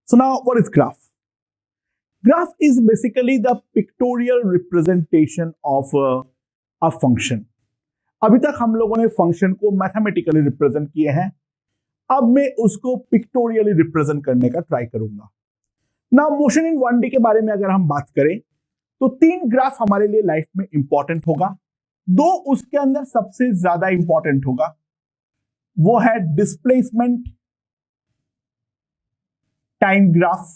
So now what is graph? Graph is basically the pictorial representation of a function. अभी तक हम लोगों ने फंक्शन को मैथमेटिकली रिप्रेजेंट किए हैं, अब मैं उसको पिक्टोरियली रिप्रेजेंट करने का ट्राई करूंगा। नाउ मोशन इन 1D के बारे में अगर हम बात करें तो 3 ग्राफ हमारे लिए लाइफ में इंपॉर्टेंट होगा। 2 उसके अंदर सबसे ज्यादा इंपॉर्टेंट होगा, वो है डिस्प्लेसमेंट टाइम ग्राफ,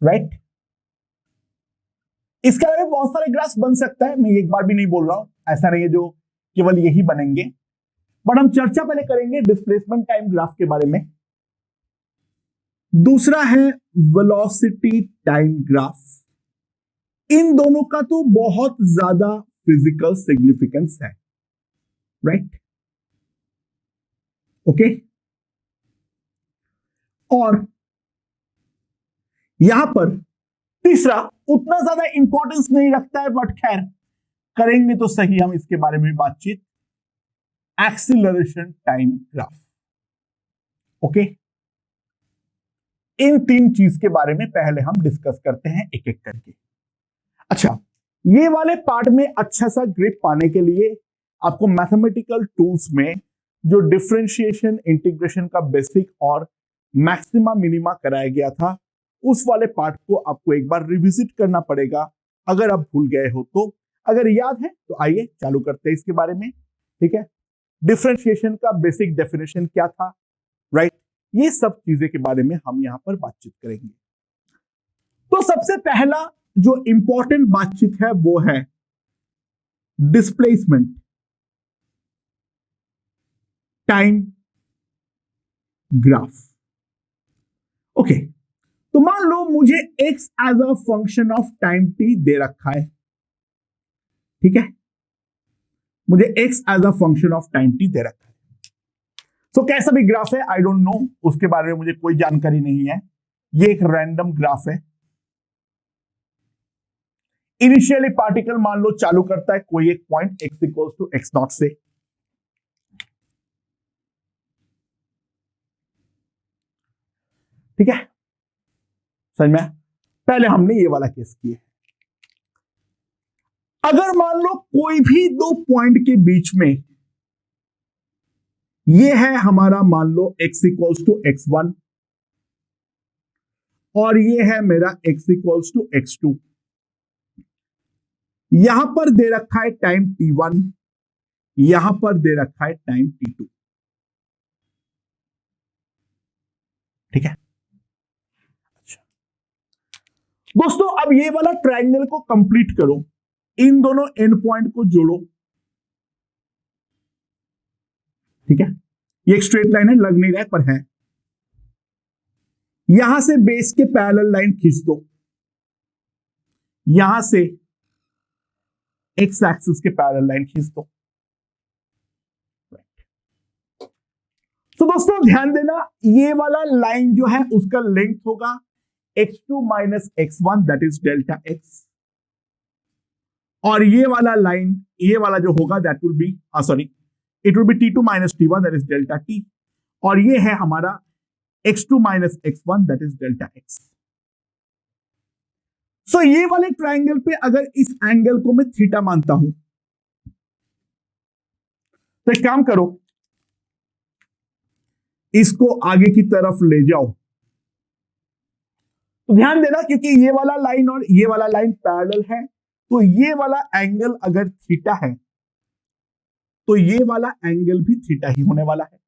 राइट। इसके अलावा बहुत सारे ग्राफ बन सकता है, मैं एक बार भी नहीं बोल रहा हूं, ऐसा नहीं है जो केवल यही बनेंगे, बट हम चर्चा पहले करेंगे डिस्प्लेसमेंट टाइम ग्राफ के बारे में। दूसरा है वेलोसिटी टाइम ग्राफ। इन दोनों का तो बहुत ज्यादा फिजिकल सिग्निफिकेंस है, राइट, ओके। और यहां पर तीसरा उतना ज्यादा इंपॉर्टेंस नहीं रखता है, बट खैर करेंगे तो सही हम इसके बारे में बातचीत, एक्सीलरेशन टाइम ग्राफ, ओके। इन 3 चीज के बारे में पहले हम डिस्कस करते हैं एक एक करके। अच्छा, ये वाले पार्ट में अच्छा सा ग्रिप पाने के लिए आपको मैथमेटिकल टूल्स में जो डिफरेंशिएशन इंटीग्रेशन का बेसिक और मैक्सिमा मिनिमा कराया गया था, उस वाले पार्ट को आपको एक बार रिविजिट करना पड़ेगा अगर आप भूल गए हो तो। अगर याद है तो आइए चालू करते हैं इसके बारे में, ठीक है। डिफरेंशिएशन का बेसिक डेफिनेशन क्या था, राइट, ये सब चीजें के बारे में हम यहां पर बातचीत करेंगे। तो सबसे पहला जो इंपॉर्टेंट बातचीत है वो है डिस्प्लेसमेंट टाइम ग्राफ, ओके। तो मान लो मुझे x as a function of time t दे रखा है, ठीक है, मुझे x as a function of time t दे रखा है। तो कैसा भी ग्राफ है, आई डोंट नो, उसके बारे में मुझे कोई जानकारी नहीं है, ये एक रैंडम ग्राफ है। इनिशियली पार्टिकल मान लो चालू करता है कोई एक point x equals to x naught से, ठीक है, समझ में। पहले हमने ये वाला केस किया। अगर मान लो कोई भी 2 पॉइंट के बीच में, ये है हमारा मान लो x इक्वल्स टू x1 और ये है मेरा x इक्वल्स टू x2, यहां पर दे रखा है टाइम t1, यहां पर दे रखा है टाइम t2, ठीक है। दोस्तों अब ये वाला ट्रायंगल को कंप्लीट करो, इन दोनों एंड पॉइंट को जोड़ो, ठीक है। ये एक स्ट्रेट लाइन है, लग नहीं रहा है पर है। यहां से बेस के पैरेलल लाइन खींच दो, यहां से एक्स एक्सिस के पैरेलल लाइन खींच दो। तो दोस्तों ध्यान देना, ये वाला लाइन जो है उसका लेंथ होगा x2 minus x1 that is delta x, और ये वाला लाइन, ये वाला जो होगा that will B sorry it will B t2 minus t1 that is delta t, और ये है हमारा x2 minus x1 that is delta x। सो ये वाले ट्रायंगल पे अगर इस एंगल को मैं थीटा मानता हूं, तो एक काम करो, इसको आगे की तरफ ले जाओ। तो ध्यान देना, क्योंकि ये वाला लाइन और ये वाला लाइन पैरेलल है, तो ये वाला एंगल अगर थीटा है तो ये वाला एंगल भी थीटा ही होने वाला है।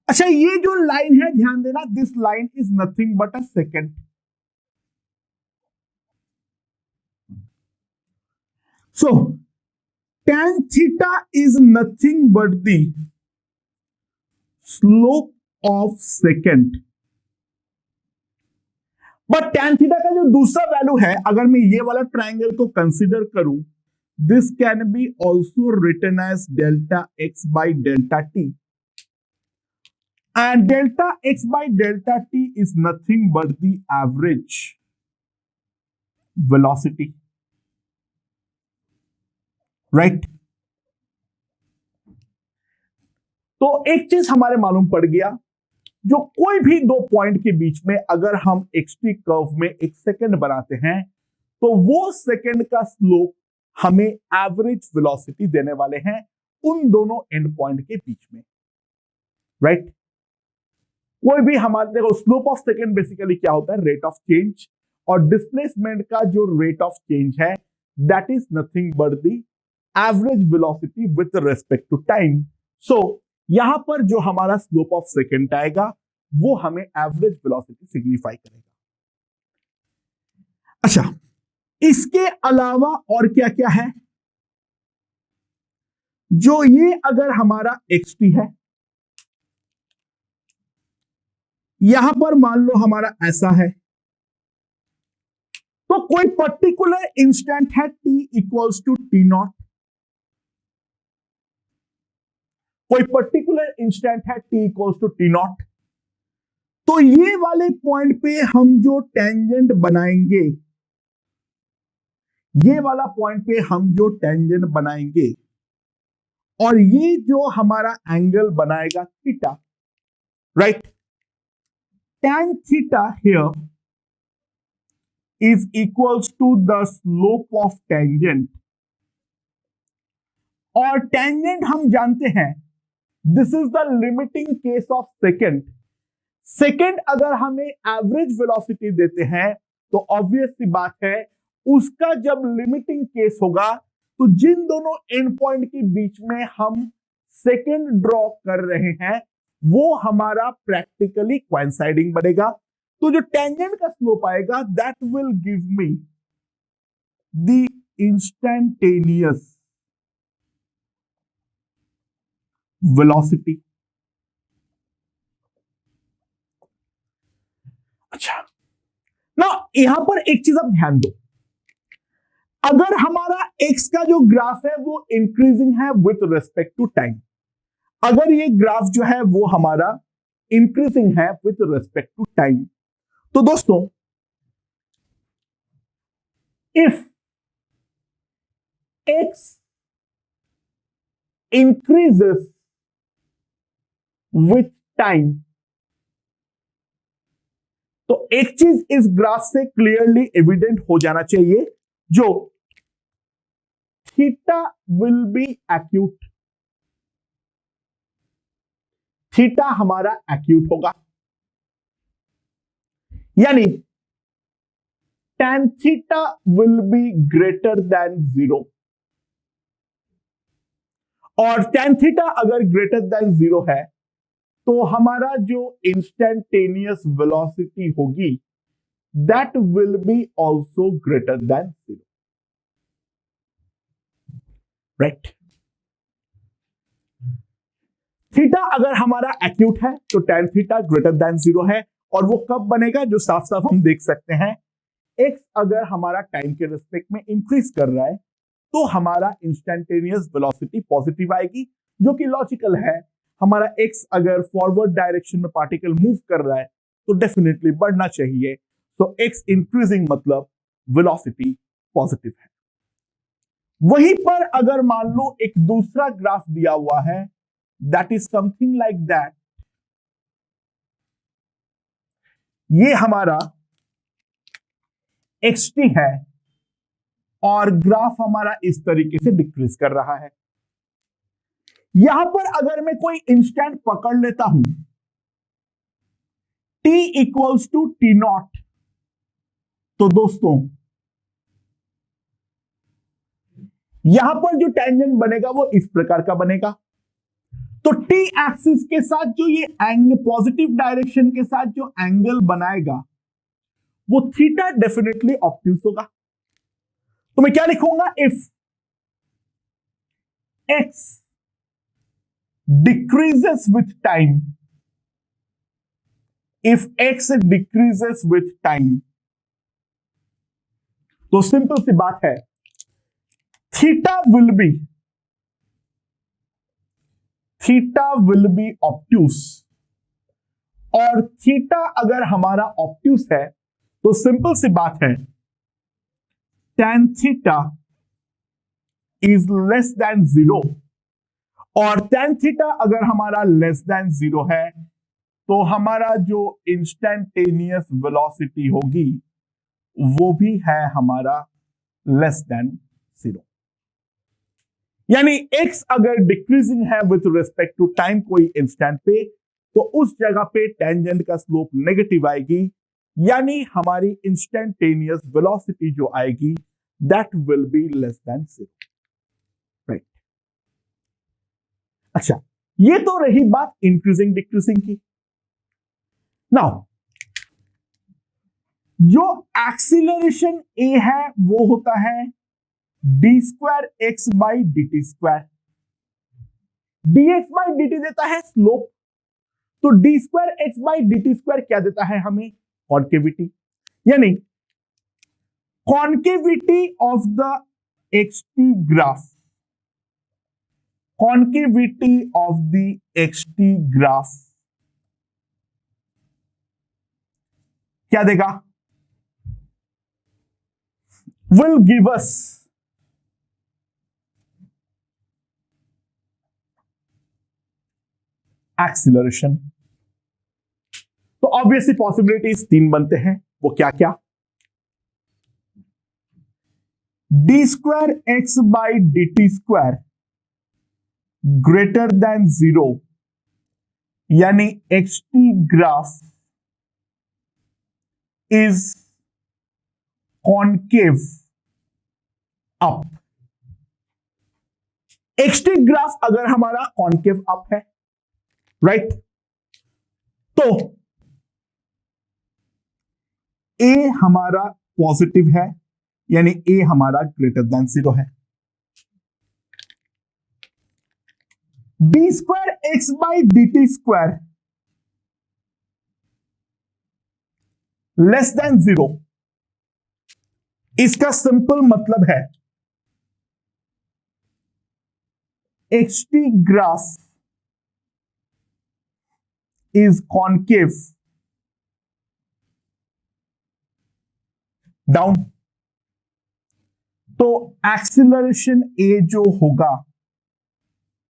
अच्छा, ये जो लाइन है ध्यान देना, this line is nothing but a second. So tan theta is nothing but the slope of second. But tan theta का जो दूसरा वैल्यू है, अगर मैं ये वाला ट्रायंगल को कंसीडर करूं, this can be also written as delta x by delta t, and delta x by delta t is nothing but the average velocity, right. तो एक चीज हमारे मालूम पड़ गया, जो कोई भी दो पॉइंट के बीच में अगर हम एक्सटी कर्व में एक सेकंड बनाते हैं तो वो सेकंड का स्लोप हमें एवरेज वेलोसिटी देने वाले हैं उन दोनों एंड पॉइंट के बीच में, राइट। कोई भी हमारे, देखो स्लोप ऑफ सेकंड बेसिकली क्या होता है, रेट ऑफ चेंज, और डिस्प्लेसमेंट का जो रेट ऑफ चेंज है that is nothing but the average velocity with respect to time. So यहां पर जो हमारा स्लोप ऑफ सेकंड आएगा वो हमें एवरेज वेलोसिटी सिग्निफाई करेगा। अच्छा, इसके अलावा और क्या क्या है, जो ये अगर हमारा xt है, यहां पर मान लो हमारा ऐसा है, तो कोई पर्टिकुलर इंस्टेंट है t equals to t naught, कोई पर्टिकुलर इंस्टेंट है t equals to t naught, तो ये वाले पॉइंट पे हम जो टेंजेंट बनाएंगे, ये वाला पॉइंट पे हम जो टेंजेंट बनाएंगे और ये जो हमारा एंगल बनाएगा theta, right, tan theta here is equals to the slope of tangent, और टेंजेंट हम जानते हैं this is the limiting case of second. Second अगर हमें एवरेज वेलोसिटी देते हैं तो ऑब्वियस सी बात है उसका जब लिमिटिंग केस होगा तो जिन दोनों एंड पॉइंट के बीच में हम सेकंड ड्रॉ कर रहे हैं वो हमारा प्रैक्टिकली कोइंसाइडिंग बनेगा। तो जो टेंजेंट का स्लोप आएगा that will give me the instantaneous velocity. अच्छा, ना यहां पर एक चीज आप ध्यान दो, अगर हमारा x का जो ग्राफ है वो इंक्रीजिंग है विथ रिस्पेक्ट टू टाइम, अगर ये ग्राफ जो है वो हमारा इंक्रीजिंग है विथ रिस्पेक्ट टू टाइम, तो दोस्तों if x increases with time, तो एक चीज इस ग्राफ से क्लियरली एविडेंट हो जाना चाहिए, जो theta will be acute, theta हमारा एक्यूट होगा, यानी tan theta will be greater than 0, और tan थीटा अगर ग्रेटर देन 0 है तो हमारा जो इंस्टेंटेनियस वेलोसिटी होगी that will B also greater than 0, right. Theta अगर हमारा एक्यूट है तो tan थीटा ग्रेटर देन 0 है, और वो कब बनेगा, जो साफ साफ हम देख सकते हैं, x अगर हमारा टाइम के रिस्पेक्ट में इंक्रीज कर रहा है तो हमारा इंस्टेंटेनियस वेलोसिटी पॉजिटिव आएगी, जो कि लॉजिकल है। हमारा x अगर फॉरवर्ड डायरेक्शन में पार्टिकल मूव कर रहा है तो डेफिनेटली बढ़ना चाहिए, तो x इंक्रीजिंग मतलब वेलोसिटी पॉजिटिव है। वहीं पर अगर मान लो एक दूसरा ग्राफ दिया हुआ है that is something like that, ये हमारा xt है और ग्राफ हमारा इस तरीके से डिक्रीज कर रहा है। यहां पर अगर मैं कोई इंस्टेंट पकड़ लेता हूं t equals to t naught, तो दोस्तों यहां पर जो टेंजेंट बनेगा वो इस प्रकार का बनेगा। तो t एक्सिस के साथ जो ये एंगल, पॉजिटिव डायरेक्शन के साथ जो एंगल बनाएगा वो थीटा डेफिनेटली ऑब्ट्यूस होगा। तो मैं क्या लिखूंगा, if x decreases with time, if x decreases with time, तो सिंपल सी बात है थीटा विल बी ऑब्ट्यूस, और थीटा अगर हमारा ऑब्ट्यूस है तो सिंपल सी बात है tan theta is less than 0, और tan थीटा अगर हमारा लेस देन 0 है तो हमारा जो इंस्टेंटेनियस वेलोसिटी होगी वो भी है हमारा लेस देन 0। यानी x अगर डिक्रीजिंग है विथ रिस्पेक्ट टू टाइम कोई इंस्टेंट पे, तो उस जगह पे टेंजेंट का स्लोप नेगेटिव आएगी, यानी हमारी इंस्टेंटेनियस वेलोसिटी जो आएगी that will be less than 0, right. अच्छा, ये तो रही बात इंक्रीजिंग डिक्रीजिंग की। नाउ जो एक्सीलरेशन ए है वो होता है D square x by D T square. D x by D t देता है स्लोप, तो d square x by D T square क्या देता है हमें? कॉन्केविटी। यानी concavity of the x t graph, concavity of the x t graph क्या देगा? will give us acceleration। तो ऑब्वियसली पॉसिबिलिटीज 3 बनते हैं, वो क्या क्या? D square x by D T square greater than 0, यानी x t graph is concave up. X t graph अगर हमारा कॉन्केव अप है, राइट, तो ए हमारा पॉजिटिव है, यानी ए हमारा ग्रेटर देन 0 है। D square x by D T square less than 0, इसका सिंपल मतलब है XT graph is concave down. तो एक्सीलरेशन ए जो होगा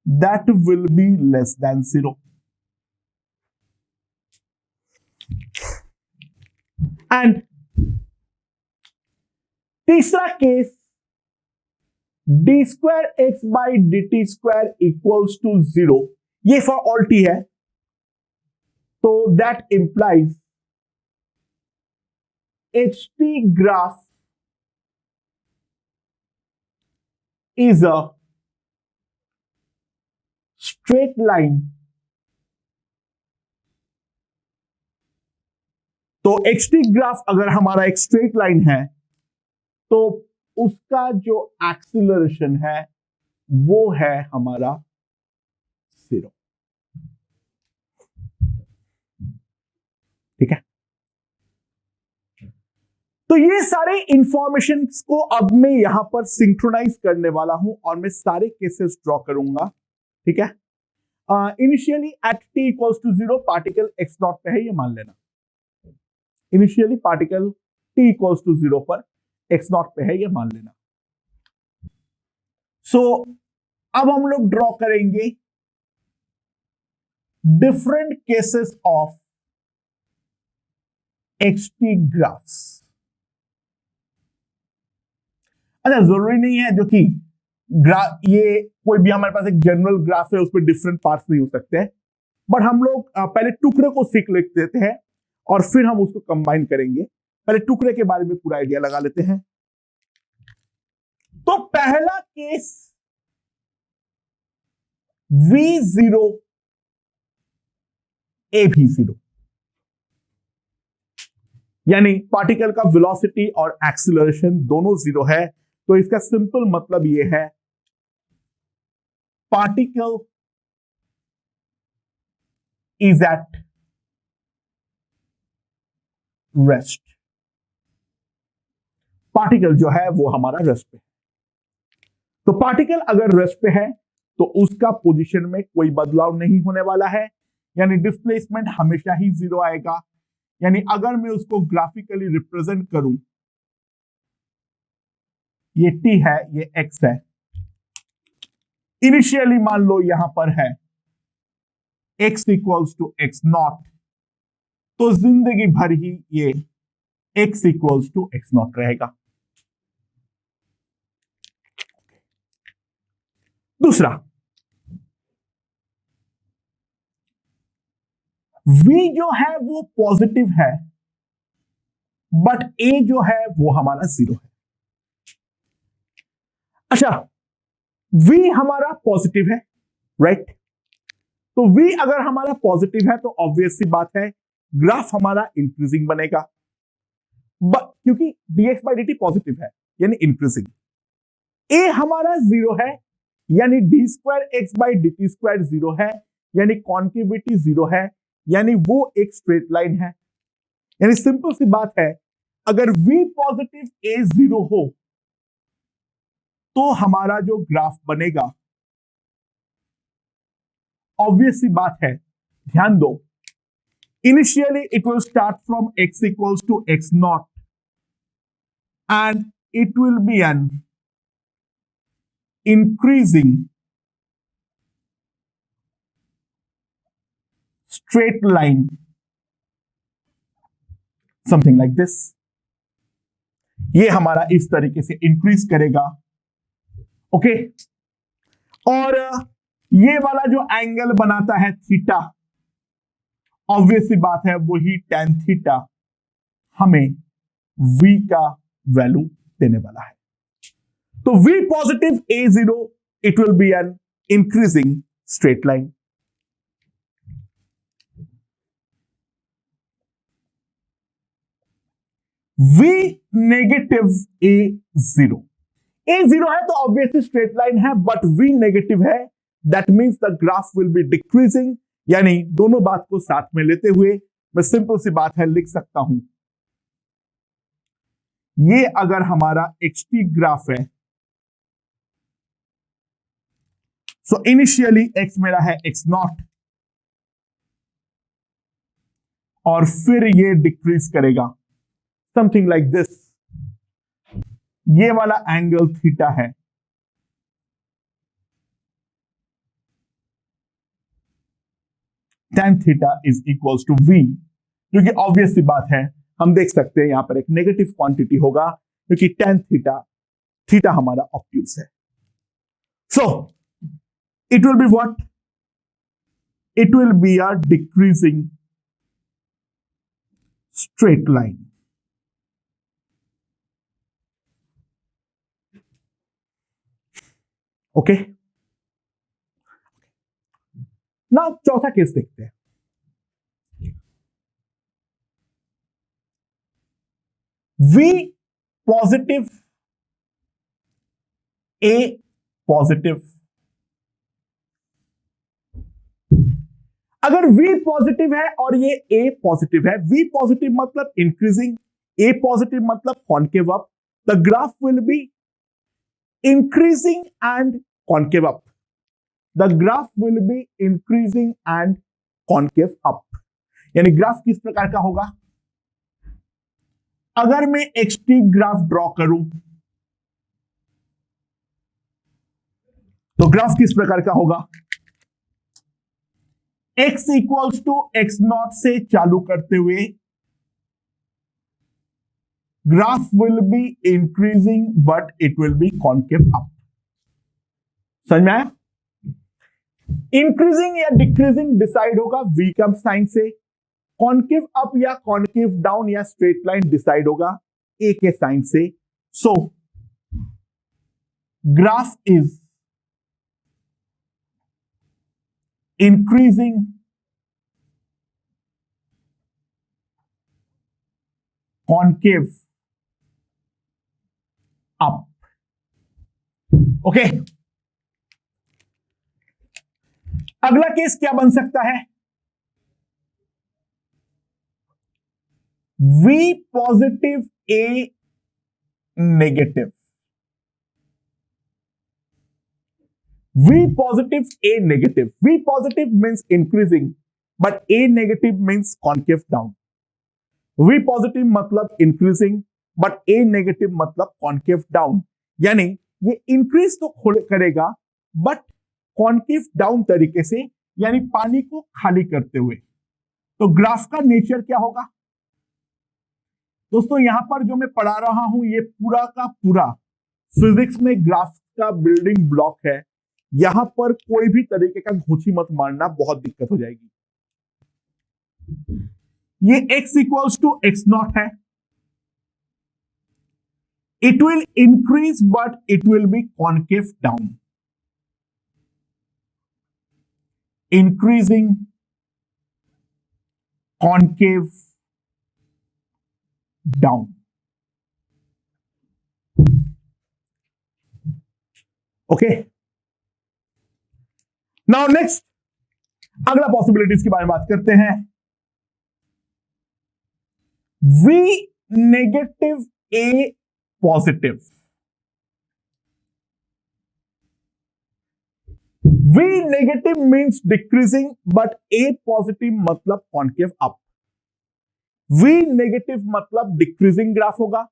that will be less than 0। And तीसरा केस, D square x by D T square equals to 0, ये for all T है, तो that implies H T graph is a straight line. तो H T graph अगर हमारा एक स्ट्रेट लाइन है तो उसका जो एक्सीलरेशन है वो है हमारा 0, ठीक है। तो ये सारे इंफॉर्मेशन को अब मैं यहां पर सिंक्रोनाइज करने वाला हूं और मैं सारे केसेस ड्रॉ करूंगा, ठीक है। Initially at t equals to 0 particle x naught पे है, ये मान लेना। Initially particle t equals to 0 पर एक्स नॉट पे है, ये मान लेना। सो अब हम लोग ड्रॉ करेंगे different cases of x t graphs. अच्छा, जरूरी नहीं है जो कि ये कोई भी हमारे पास एक जनरल ग्राफ है उसमें डिफरेंट पार्ट्स नहीं हो सकते हैं, बट हम लोग पहले टुकड़े को सीख लेते हैं और फिर हम उसको कंबाइन करेंगे। पहले टुकड़े के बारे में पूरा आइडिया लगा लेते हैं। तो पहला केस v0 av0, यानी पार्टिकल का वेलोसिटी और एक्सीलरेशन दोनों 0 है, तो इसका सिंपल मतलब यह है particle is at rest. Particle जो है वो हमारा रेस्ट पे है। तो पार्टिकल अगर रेस्ट पे है तो उसका पोजीशन में कोई बदलाव नहीं होने वाला है, यानी डिस्प्लेसमेंट हमेशा ही 0 आएगा। यानी अगर मैं उसको ग्राफिकली रिप्रेजेंट करूं, ये t है, ये x है। इनिशियली मान लो यहां पर है x equals to x naught, तो जिंदगी भर ही ये x equals to x naught रहेगा। दूसरा, v जो है वो पॉजिटिव है, बट a जो है वो हमारा 0 है। अच्छा, v हमारा पॉजिटिव है, राइट? तो v अगर हमारा पॉजिटिव है तो ऑब्वियस सी बात है ग्राफ हमारा इंक्रीजिंग बनेगा, क्योंकि dx बाई dt पॉजिटिव है यानी इंक्रीजिंग। a हमारा 0 है यानी D square x by D T square 0 है, यानी कॉन्केविटी 0 है, यानी वो एक स्ट्रेट लाइन है। यानी सिंपल सी बात है, अगर v पॉजिटिव a 0 हो तो हमारा जो ग्राफ बनेगा, ऑब्वियस सी बात है, ध्यान दो, initially it will start from x equals to x naught and it will be an increasing straight line, something like this। ये हमारा इस तरीके से इंक्रीज करेगा, ओके। और ये वाला जो एंगल बनाता है थीटा, ऑब्वियस सी बात है वही tan थीटा हमें v का वैल्यू देने वाला है। तो v positive a0, it will be an increasing straight line। v negative a0, a0 है तो ऑब्वियसली स्ट्रेट लाइन है, बट v नेगेटिव है, that means the graph will B decreasing. यानी दोनों बात को साथ में लेते हुए मैं सिंपल सी बात है लिख सकता हूं, ये अगर हमारा xt ग्राफ है, सो इनिशियली x मेरा है x नॉट, और फिर ये डिक्रीज करेगा समथिंग लाइक दिस। ये वाला एंगल थीटा है, tan theta is equals to v, क्योंकि ऑब्वियस सी बात है हम देख सकते हैं यहां पर एक नेगेटिव क्वांटिटी होगा, क्योंकि tan थीटा हमारा ऑब्ट्यूज है। सो it will be what? It will be a decreasing straight line। Okay, ना चौथा केस देखते हैं। v पॉजिटिव a पॉजिटिव, अगर v पॉजिटिव है और ये a पॉजिटिव है, v पॉजिटिव मतलब इंक्रीजिंग, a पॉजिटिव मतलब concave up, the graph will be increasing and concave up, the graph will be increasing and concave up. यानी graph किस प्रकार का होगा? अगर मैं xt ग्राफ ड्रॉ करूं तो ग्राफ किस प्रकार का होगा? x equals to x naught से चालू करते हुए graph will be increasing but it will be concave up. समझ में आया? इंक्रीजिंग या डिक्रीजिंग डिसाइड होगा v का साइन से, कॉन्केव अप या कॉन्केव डाउन या स्ट्रेट लाइन डिसाइड होगा a के साइन से। So graph is increasing concave up। Okay, अगला केस क्या बन सकता है? v positive a negative, v positive a negative, v positive means increasing but a negative means concave down, v positive मतलब increasing but a negative मतलब concave down। यानी ये increase तो करेगा but concave down तरीके से, यानी पानी को खाली करते हुए। तो ग्राफ का नेचर क्या होगा दोस्तों? यहां पर जो मैं पढ़ा रहा हूं ये पूरा का पूरा फिजिक्स में ग्राफ का बिल्डिंग ब्लॉक है। यहां पर कोई भी तरीके का घूंची मत मारना, बहुत दिक्कत हो जाएगी। ये x equals to x naught है। It will increase but it will be concave down, increasing concave down. Okay, now next अगला पॉसिबिलिटीज के बारे में बात करते हैं। V negative A positive. V negative means decreasing but A positive मतलब concave up. V negative मतलब decreasing graph होगा,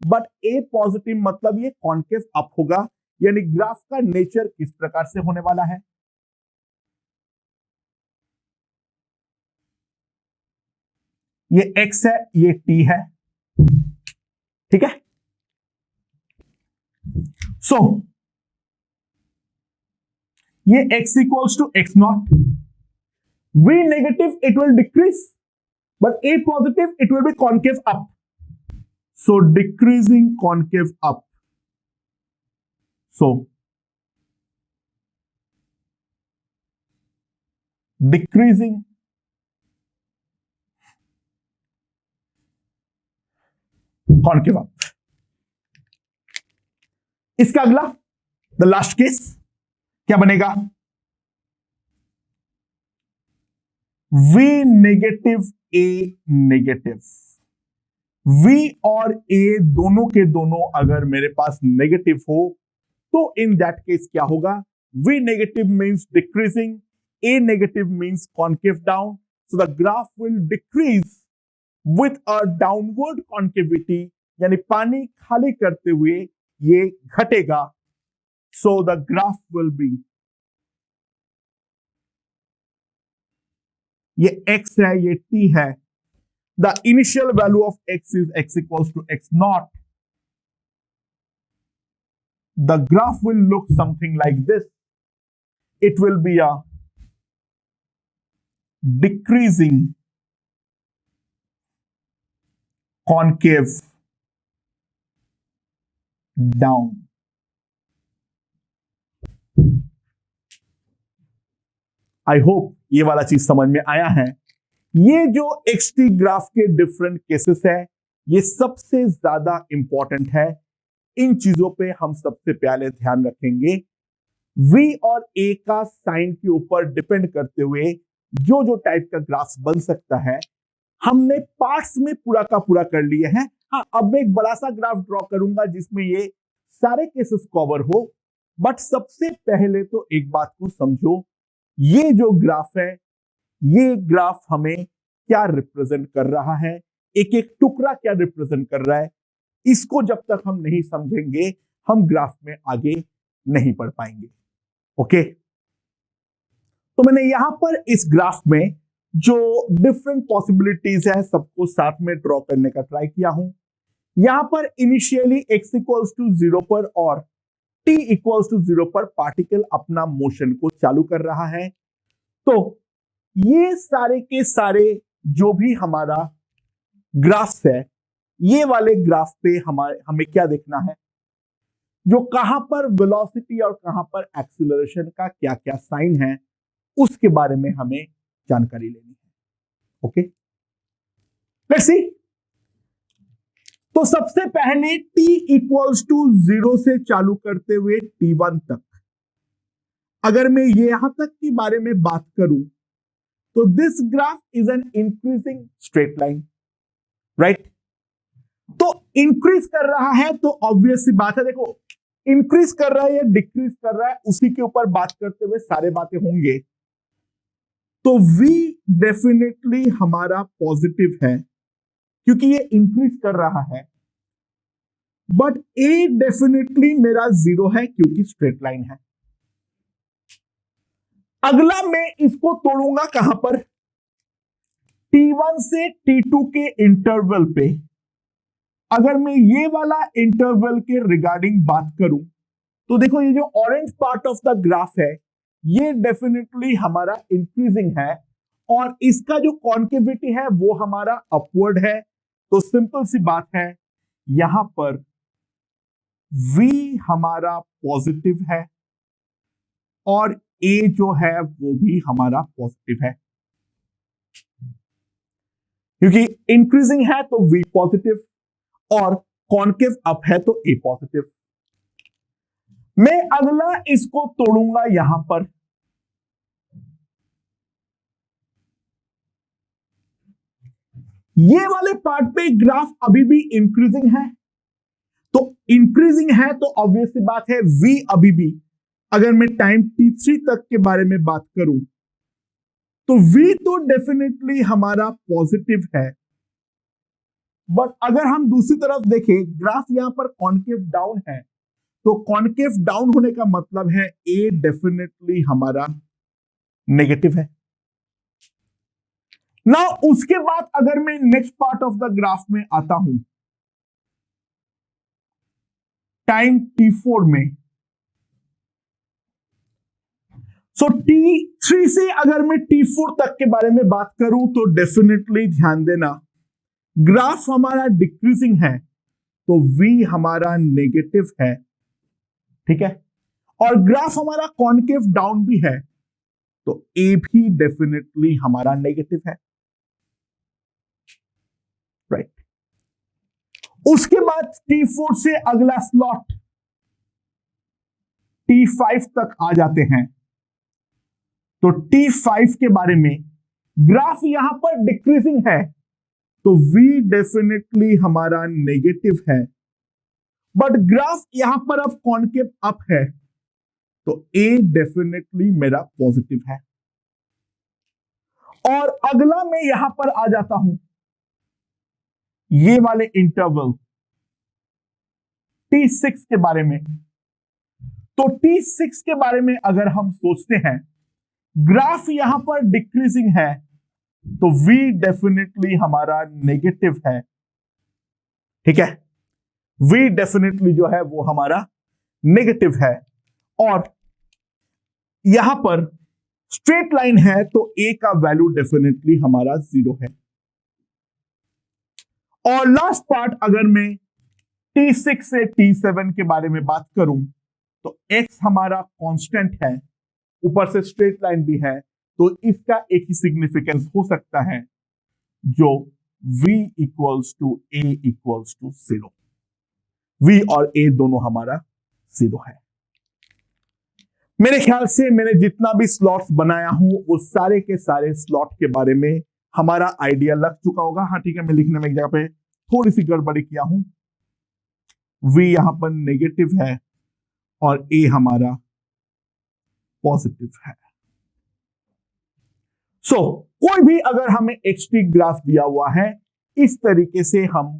बट A पॉजिटिव मतलब ये कॉन्केव अप होगा। यानी ग्राफ का नेचर किस प्रकार से होने वाला है? ये x है, ये t है, ठीक है। सो ये x equals to x naught. V negative it will decrease but A positive it will be concave up, so decreasing concave up. So decreasing concave up. इसका अगला द लास्ट केस क्या बनेगा? V negative A negative. V और A दोनों के दोनों अगर मेरे पास नेगेटिव हो तो इन दैट केस क्या होगा? V negative means decreasing, A negative means concave down, so the graph will decrease with a downward concavity, यानी पानी खाली करते हुए ये घटेगा। So the graph will be, ये x है, ये t है। The initial value of x is x equals to x naught. The graph will look something like this. It will be a decreasing concave down. I hope ये वाला चीज समझ में आया है। ये जो XT ग्राफ के डिफरेंट केसेस है ये सबसे ज्यादा इंपॉर्टेंट है। इन चीजों पे हम सबसे पहले ध्यान रखेंगे। V और A का साइन के ऊपर डिपेंड करते हुए जो जो टाइप का ग्राफ बन सकता है हमने पार्ट्स में पूरा का पूरा कर लिए हैं। हाँ, अब मैं एक बड़ा सा ग्राफ ड्रॉ करूंगा जिसमें ये सारे केसेस कवर हो। बट सबसे पहले तो एक बात को समझो, ये जो ग्राफ है ये ग्राफ हमें क्या रिप्रेजेंट कर रहा है, एक एक टुकड़ा क्या रिप्रेजेंट कर रहा है, इसको जब तक हम नहीं समझेंगे हम ग्राफ में आगे नहीं बढ़ पाएंगे। ओके, तो मैंने यहां पर इस ग्राफ में जो डिफरेंट पॉसिबिलिटीज है सबको साथ में ड्रॉ करने का ट्राई किया हूं। यहां पर इनिशियली x इक्वल्स टू 0 पर और t इक्वल्स टू 0 पर पार्टिकल अपना मोशन को चालू कर रहा है। तो ये सारे के सारे जो भी हमारा ग्राफ्स है, ये वाले ग्राफ पे हमें क्या देखना है, जो कहां पर वेलोसिटी और कहां पर एक्सीलरेशन का क्या क्या साइन है उसके बारे में हमें जानकारी लेनी है। Okay, let's see. तो सबसे पहले t इक्वल्स टू 0 से चालू करते हुए t1 तक अगर मैं यहां तक के बारे में बात करूं तो this graph is an increasing straight line, right. तो इंक्रीज कर रहा है तो ऑब्वियस सी बात है, देखो इंक्रीज कर रहा है या डिक्रीज कर रहा है उसी के ऊपर बात करते हुए सारे बातें होंगे। तो V डेफिनेटली हमारा पॉजिटिव है क्योंकि ये इंक्रीज कर रहा है, बट A डेफिनेटली मेरा 0 है क्योंकि स्ट्रेट लाइन है। अगला मैं इसको तोड़ूंगा कहां पर, T1 से T2 के इंटरवल पे अगर मैं ये वाला इंटरवल के रिगार्डिंग बात करूं तो देखो ये जो orange part of the graph है ये डेफिनेटली हमारा इंक्रीजिंग है और इसका जो कॉन्केविटी है वो हमारा अपवर्ड है। तो सिंपल सी बात है यहां पर V हमारा पॉजिटिव है और A जो है वो भी हमारा पॉजिटिव है, क्योंकि इंक्रीजिंग है तो V पॉजिटिव और कॉन्केव अप है तो A पॉजिटिव। मैं अगला इसको तोड़ूंगा यहां पर, ये वाले पार्ट पे ग्राफ अभी भी इंक्रीजिंग है, तो इंक्रीजिंग है तो ऑब्वियस सी बात है V अभी भी, अगर मैं टाइम T3 तक के बारे में बात करूं तो V तो डेफिनेटली हमारा पॉजिटिव है, बट अगर हम दूसरी तरफ देखें ग्राफ यहां पर कॉन्केव डाउन है तो कॉन्केव डाउन होने का मतलब है A डेफिनेटली हमारा नेगेटिव है ना। उसके बाद अगर मैं next part of the graph में आता हूं टाइम T4 में, सो T3 से अगर मैं T4 तक के बारे में बात करूं तो डेफिनेटली ध्यान देना ग्राफ हमारा डिक्रीजिंग है तो V हमारा नेगेटिव है, ठीक है, और ग्राफ हमारा कॉन्केव डाउन भी है तो A भी डेफिनेटली हमारा नेगेटिव है, राइट। उसके बाद T4 से अगला स्लॉट T5 तक आ जाते हैं तो T5 के बारे में ग्राफ यहां पर डिक्रीजिंग है तो V डेफिनेटली हमारा नेगेटिव है, बट ग्राफ यहां पर अब कॉन्केव अप है तो A डेफिनेटली मेरा पॉजिटिव है। और अगला मैं यहां पर आ जाता हूं ये वाले इंटरवल T6 के बारे में, तो T6 के बारे में अगर हम सोचते हैं ग्राफ यहां पर डिक्रीजिंग है तो V डेफिनेटली हमारा नेगेटिव है, ठीक है, V डेफिनेटली जो है वो हमारा नेगेटिव है और यहां पर स्ट्रेट लाइन है तो A का वैल्यू डेफिनेटली हमारा 0 है। और लास्ट पार्ट अगर मैं T6 से T7 के बारे में बात करूं तो X हमारा कांस्टेंट है, ऊपर से स्ट्रेट लाइन भी है तो इसका एक ही सिग्निफिकेंस हो सकता है जो V equals to A equals to 0। V और A दोनों हमारा 0 है। मेरे ख्याल से मैंने जितना भी स्लॉट्स बनाया हूं वो सारे के सारे स्लॉट के बारे में हमारा आइडिया लग चुका होगा। हाँ ठीक है, मैं लिखने में एक जगह पे थोड़ी सी गड़बड़ी किया हूं, V यहां पर नेगेटिव है और A हमारा पॉजिटिव है। सो कोई भी अगर हमें एक्सटी ग्राफ दिया हुआ है इस तरीके से हम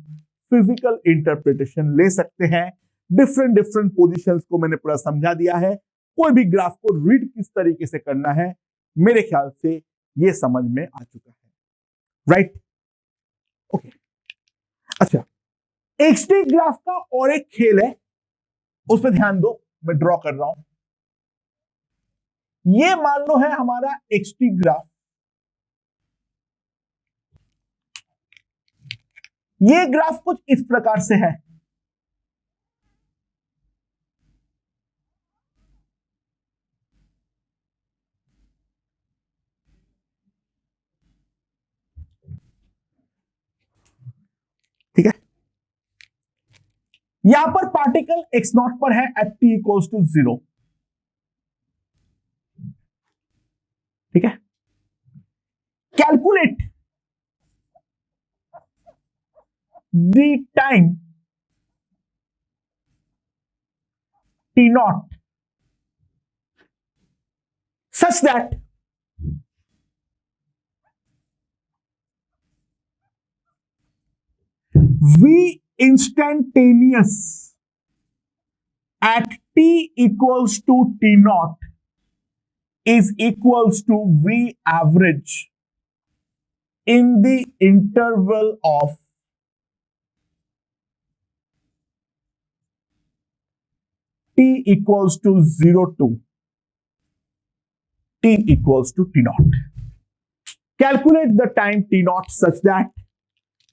फिजिकल इंटरप्रिटेशन ले सकते हैं। डिफरेंट डिफरेंट पोजीशंस को मैंने पूरा समझा दिया है, कोई भी ग्राफ को रीड किस तरीके से करना है मेरे ख्याल से ये समझ में आ चुका है, राइट, ओके। अच्छा, एक्सटी ग्राफ का और एक खेल है, उस पर ध्यान दो, मैं ड्रॉ कर रहा हूं। ये मान लो है हमारा एक्सटी ग्राफ, ये ग्राफ कुछ इस प्रकार से है, ठीक है। यहां पर पार्टिकल x नॉट पर है एट t इक्वल्स टू 0, ठीक है। Calculate the time t not such that v instantaneous at t equals to t naught is equals to v average in the interval of t equals to 0 to t equals to t naught. Calculate the time t naught such that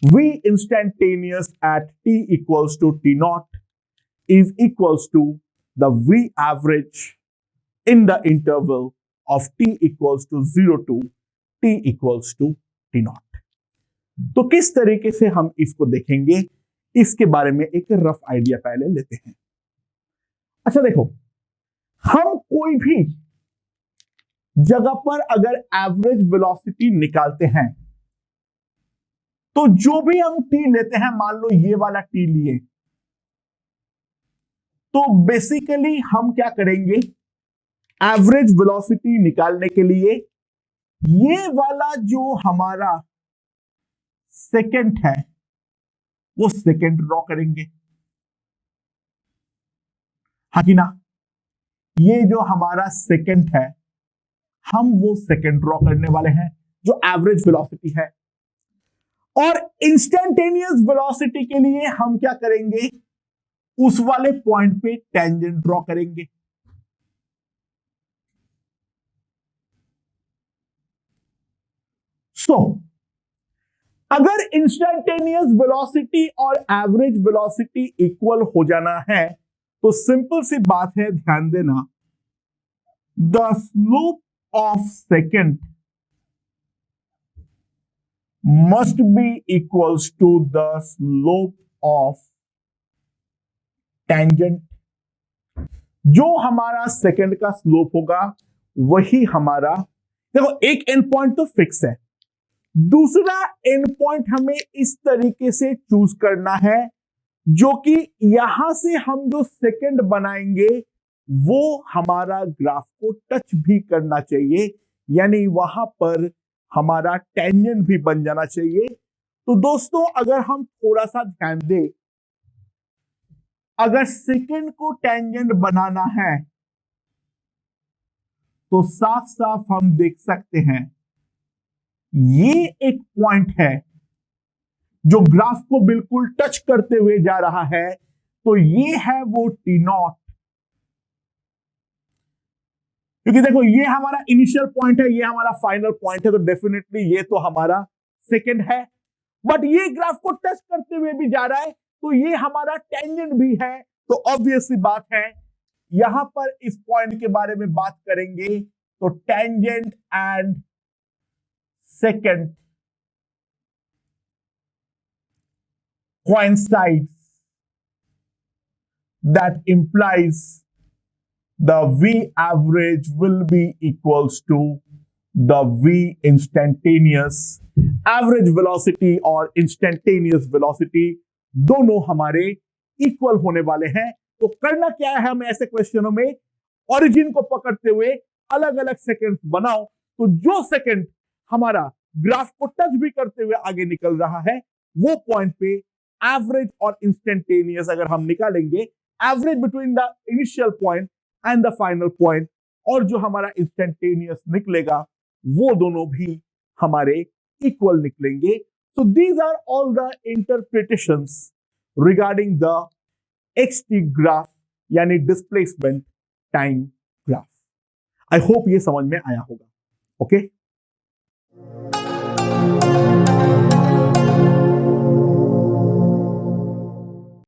v instantaneous at t equals to t naught is equals to the v average in the interval of t equals to 0 to t equals to t naught. तो किस तरीके से हम इसको देखेंगे, इसके बारे में एक रफ आइडिया पहले लेते हैं। अच्छा देखो, हम कोई भी जगह पर अगर एवरेज वेलोसिटी निकालते हैं तो जो भी हम टी लेते हैं, मान लो ये वाला टी लिए, तो बेसिकली हम क्या करेंगे, एवरेज वेलोसिटी निकालने के लिए ये वाला जो हमारा सेकंड है वो सेकंड ड्रॉ करेंगे, हाँ कि ना। ये जो हमारा सेकंड है हम वो सेकंड ड्रॉ करने वाले हैं जो एवरेज वेलोसिटी है। और इंस्टेंटेनियस वेलोसिटी के लिए हम क्या करेंगे, उस वाले पॉइंट पे टेंजेंट ड्रॉ करेंगे। अगर इंस्टेंटेनियस वेलोसिटी और एवरेज वेलोसिटी इक्वल हो जाना है तो सिंपल सी बात है, ध्यान देना, the slope of second must be equals to the slope of tangent. जो हमारा सेकंड का स्लोप होगा वही हमारा, देखो एक एंड पॉइंट तो फिक्स है, दूसरा एंड पॉइंट हमें इस तरीके से चूज करना है जो कि यहां से हम जो सेकंड बनाएंगे वो हमारा ग्राफ को टच भी करना चाहिए, यानी वहां पर हमारा टेंजेंट भी बन जाना चाहिए। तो दोस्तों अगर हम थोड़ा सा ध्यान दें, अगर सेकंड को टेंजेंट बनाना है तो साफ साफ हम देख सकते हैं ये एक पॉइंट है जो ग्राफ को बिल्कुल टच करते हुए जा रहा है, तो ये है वो टी नॉट। क्योंकि देखो ये हमारा इनिशियल पॉइंट है, ये हमारा फाइनल पॉइंट है, तो डेफिनेटली ये तो हमारा सेकंड है, बट ये ग्राफ को टच करते हुए भी जा रहा है तो ये हमारा टेंजेंट भी है। तो ऑब्वियस सी बात है, यहां पर इस पॉइंट के बारे में बात करेंगे तो tangent and second coincides, that implies the V average will be equals to the V instantaneous। Average velocity और इंस्टेंटेनियस वेलोसिटी दोनों हमारे इक्वल होने वाले हैं। तो करना क्या है, हमें ऐसे क्वेश्चनों में ओरिजिन को पकड़ते हुए अलग अलग सेकंड बनाओ, तो जो सेकंड हमारा ग्राफ को टच भी करते हुए आगे निकल रहा है वो पॉइंट पे एवरेज और इंस्टेंटेनियस अगर हम निकालेंगे, average between the initial point and the final point, और जो हमारा इंस्टेंटेनियस निकलेगा वो दोनों भी हमारे इक्वल निकलेंगे। So these are all the interpretations regarding the xt graph यानी डिस्प्लेसमेंट टाइम ग्राफ। आई होप ये समझ में आया होगा। ओके